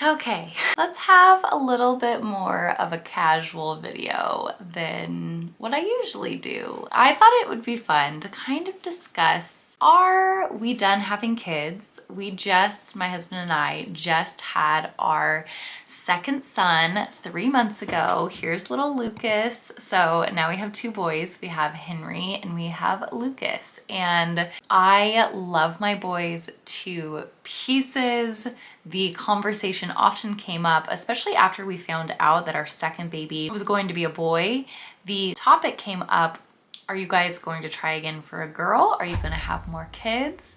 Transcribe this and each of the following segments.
Okay, let's have a little bit more of a casual video than what I usually do. I thought it would be fun to kind of discuss, are we done having kids? My husband and I just had our second son 3 months ago. Here's little Lucas. So now we have two boys. We have Henry and we have Lucas. And I love my boys to pieces. The conversation often came up, especially after we found out that our second baby was going to be a boy. The topic came up, are you guys going to try again for a girl? Are you going to have more kids?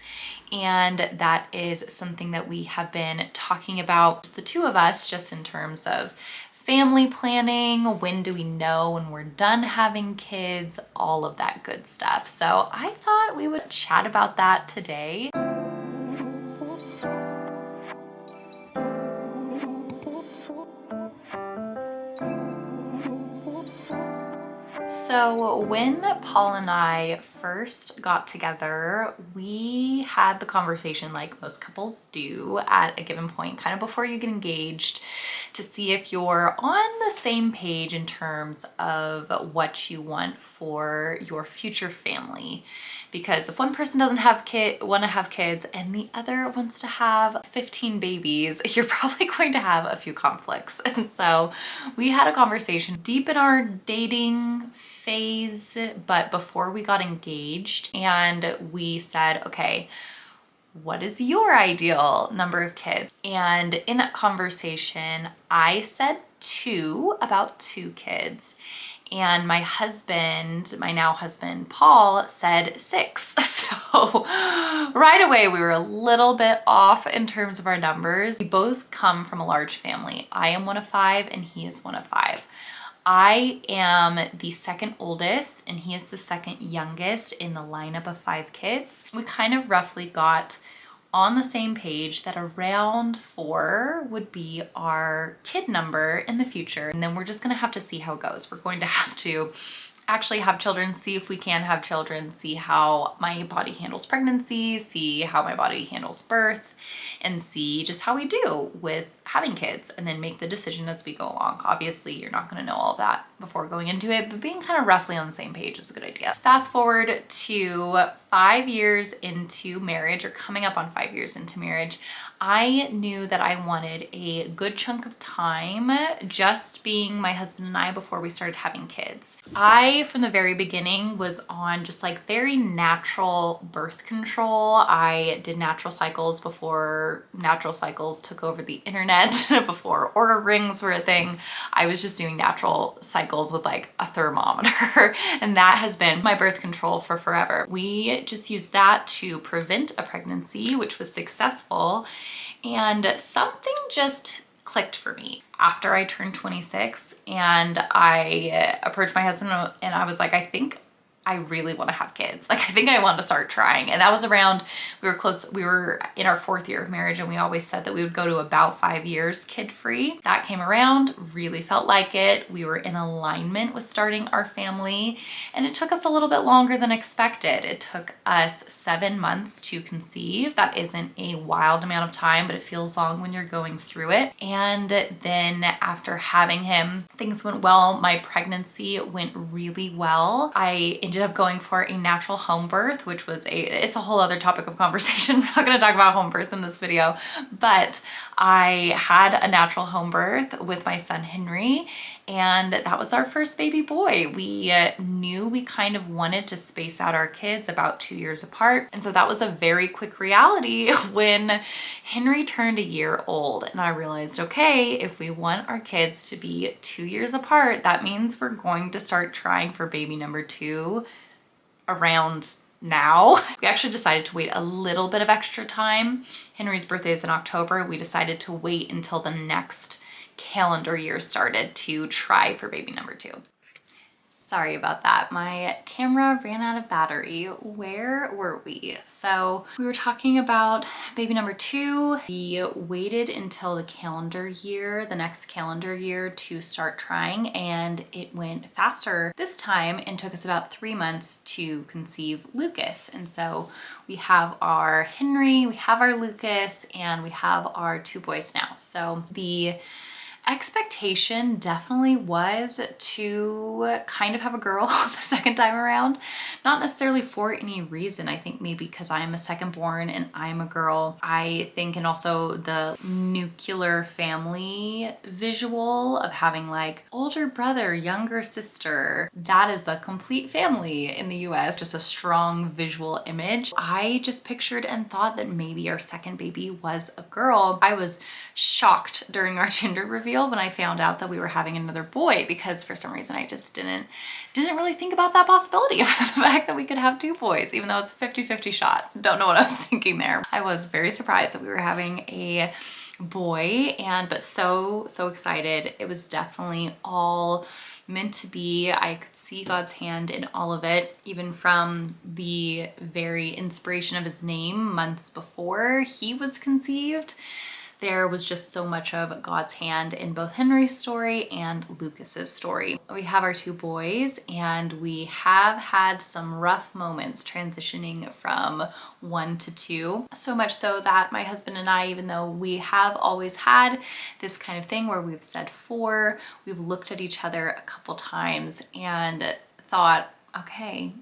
And that is something that we have been talking about, the two of us, just in terms of family planning, when do we know when we're done having kids, all of that good stuff. So I thought we would chat about that today. So when Paul and I first got together, we had the conversation like most couples do at a given point, kind of before you get engaged, to see if you're on the same page in terms of what you want for your future family. Because if one person doesn't want to have kids and the other wants to have 15 babies, you're probably going to have a few conflicts. And so we had a conversation deep in our dating phase, but before we got engaged, and we said, okay, what is your ideal number of kids? And in that conversation, I said about two kids. And my husband, my now husband, Paul, said 6. So right away, we were a little bit off in terms of our numbers. We both come from a large family. I am one of 5 and he is one of 5. I am the second oldest and he is the second youngest in the lineup of 5 kids. We kind of roughly got on the same page that around 4 would be our kid number in the future. And then we're just gonna have to see how it goes. We're going to have to actually have children, see if we can have children, see how my body handles pregnancy, see how my body handles birth, and see just how we do with having kids, and then make the decision as we go along. Obviously, you're not gonna know all that before going into it, but being kind of roughly on the same page is a good idea. Fast forward to 5 years into marriage, or coming up on 5 years into marriage, I knew that I wanted a good chunk of time just being my husband and I before we started having kids. I, from the very beginning, was on just like very natural birth control. I did natural cycles before natural cycles took over the internet, before Oura rings were a thing. I was just doing natural cycles with like a thermometer, and that has been my birth control for forever. We just used that to prevent a pregnancy, which was successful. And something just clicked for me after I turned 26, and I approached my husband and I was like, I think I really want to have kids. Like, I think I want to start trying. And that was around, we were in our 4th year of marriage, and we always said that we would go to about 5 years kid-free. That came around, really felt like it. We were in alignment with starting our family, and it took us a little bit longer than expected. It took us 7 months to conceive. That isn't a wild amount of time, but it feels long when you're going through it. And then after having him, things went well. My pregnancy went really well. I ended up going for a natural home birth, which was it's a whole other topic of conversation. We're not gonna talk about home birth in this video, but I had a natural home birth with my son Henry, and that was our first baby boy. We knew we kind of wanted to space out our kids about 2 years apart. And so that was a very quick reality when Henry turned a year old. And I realized, okay, if we want our kids to be 2 years apart, that means we're going to start trying for baby number 2 around now. We actually decided to wait a little bit of extra time. Henry's birthday is in October. We decided to wait until the next calendar year started to try for baby number 2. Sorry about that. My camera ran out of battery. Where were we? So we were talking about baby number 2. We waited until the next calendar year to start trying, and it went faster this time and took us about 3 months to conceive Lucas. And so we have our Henry, we have our Lucas, and we have our 2 boys now. So the expectation definitely was to kind of have a girl the second time around. Not necessarily for any reason. I think maybe because I am a second born and I'm a girl. I think, and also the nuclear family visual of having like older brother, younger sister. That is a complete family in the US. Just a strong visual image. I just pictured and thought that maybe our second baby was a girl. I was shocked during our gender reveal when I found out that we were having another boy, because for some reason I just didn't really think about that possibility of the fact that we could have 2 boys, even though it's a 50-50 shot. Don't know what I was thinking there. I was very surprised that we were having a boy, but so excited. It was definitely all meant to be. I could see God's hand in all of it, even from the very inspiration of his name months before he was conceived. There was just so much of God's hand in both Henry's story and Lucas's story. We have our 2 boys, and we have had some rough moments transitioning from 1 to 2. So much so that my husband and I, even though we have always had this kind of thing where we've said 4, we've looked at each other a couple times and thought, okay,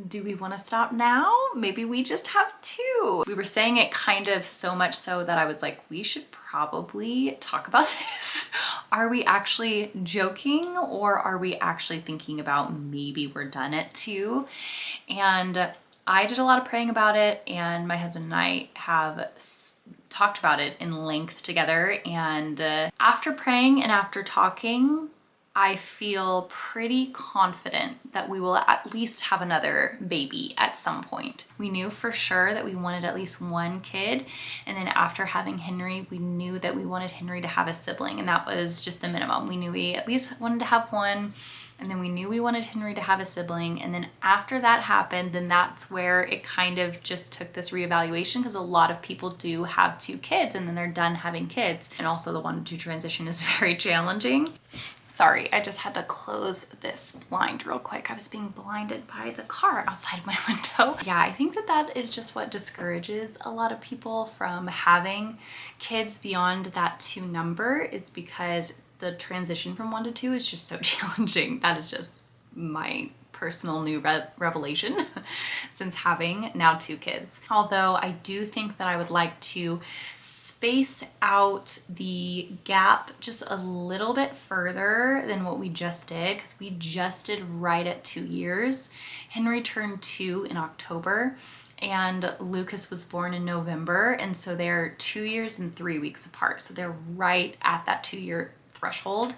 do we want to stop now? Maybe we just have 2. We were saying it kind of so much so that I was like, we should probably talk about this. Are we actually joking, or are we actually thinking about maybe we're done at 2? And I did a lot of praying about it, and my husband and I have talked about it in length together. And after praying and after talking, I feel pretty confident that we will at least have another baby at some point. We knew for sure that we wanted at least 1 kid. And then after having Henry, we knew that we wanted Henry to have a sibling, and that was just the minimum. We knew we at least wanted to have 1. And then we knew we wanted Henry to have a sibling. And then after that happened, then that's where it kind of just took this reevaluation, because a lot of people do have 2 kids and then they're done having kids. And also the 1 to 2 transition is very challenging. Sorry, I just had to close this blind real quick. I was being blinded by the car outside my window. Yeah, I think that is just what discourages a lot of people from having kids beyond that 2 number, is because the transition from 1 to 2 is just so challenging. That is just my personal new revelation since having now 2 kids. Although I do think that I would like to space out the gap just a little bit further than what we just did, because we just did right at 2 years. Henry turned 2 in October, and Lucas was born in November, and so they're 2 years and 3 weeks apart. So they're right at that 2-year threshold.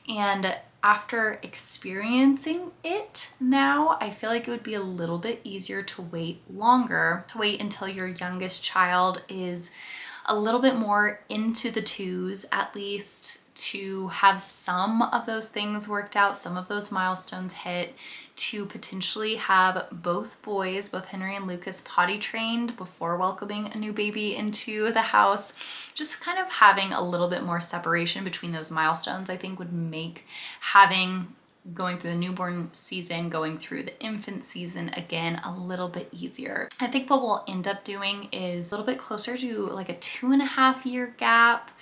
And after experiencing it now, I feel like it would be a little bit easier to wait longer, to wait until your youngest child is a little bit more into the 2s, at least, to have some of those things worked out, some of those milestones hit, to potentially have both boys, both Henry and Lucas, potty trained before welcoming a new baby into the house. Just kind of having a little bit more separation between those milestones, I think, would make going through the newborn season, going through the infant season again, a little bit easier. I think what we'll end up doing is a little bit closer to like a 2.5-year gap,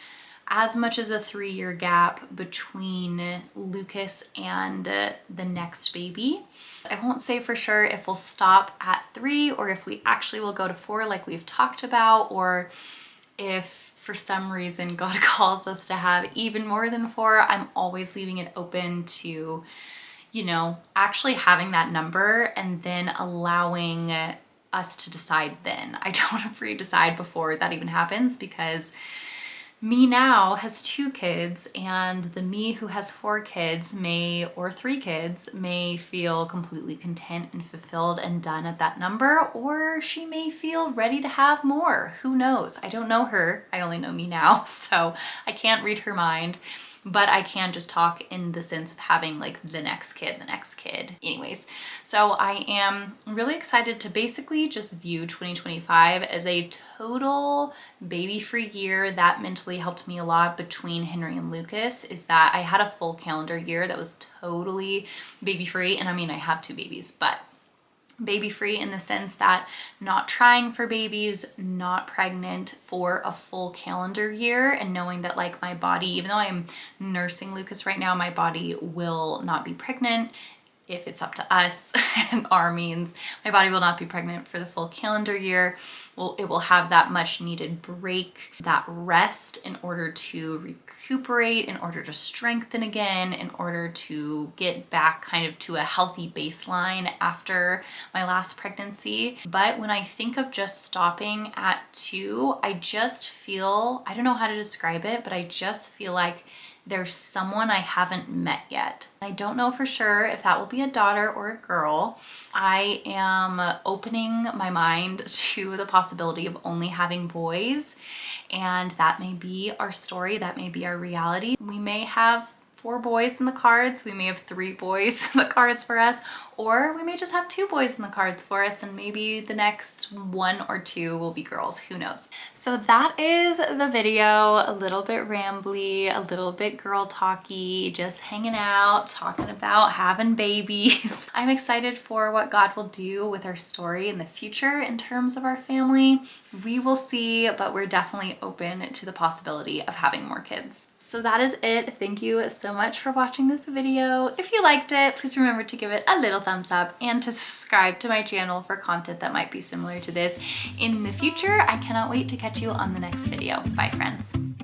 as much as a 3-year gap between Lucas and the next baby. I won't say for sure if we'll stop at 3 or if we actually will go to 4 like we've talked about, or if for some reason God calls us to have even more than 4. I'm always leaving it open to, actually having that number and then allowing us to decide then. I don't want to pre-decide before that even happens, because me now has 2 kids, and the me who has 4 kids or 3 kids may feel completely content and fulfilled and done at that number, or she may feel ready to have more. Who knows? I don't know her. I only know me now, so I can't read her mind. but I can just talk in the sense of having like the next kid. Anyways, so I am really excited to basically just view 2025 as a total baby-free year. That mentally helped me a lot between Henry and Lucas, is that I had a full calendar year that was totally baby-free. And I mean, I have 2 babies, but baby-free in the sense that not trying for babies, not pregnant for a full calendar year, and knowing that like my body, even though I'm nursing Lucas right now, my body will not be pregnant if it's up to us and our means. My body will not be pregnant for the full calendar year. Well, it will have that much needed break, that rest in order to recuperate, in order to strengthen again, in order to get back kind of to a healthy baseline after my last pregnancy. But when I think of just stopping at 2, I just feel, I don't know how to describe it, but I just feel like there's someone I haven't met yet. I don't know for sure if that will be a daughter or a girl. I am opening my mind to the possibility of only having boys, and that may be our story, that may be our reality. We may have 4 boys in the cards, we may have 3 boys in the cards for us, or we may just have 2 boys in the cards for us, and maybe the next 1 or 2 will be girls, who knows. So that is the video, a little bit rambly, a little bit girl talky, just hanging out, talking about having babies. I'm excited for what God will do with our story in the future in terms of our family. We will see, but we're definitely open to the possibility of having more kids. So that is it. Thank you so much for watching this video. If you liked it, please remember to give it a little thumbs up and to subscribe to my channel for content that might be similar to this in the future. I cannot wait to catch you on the next video. Bye, friends.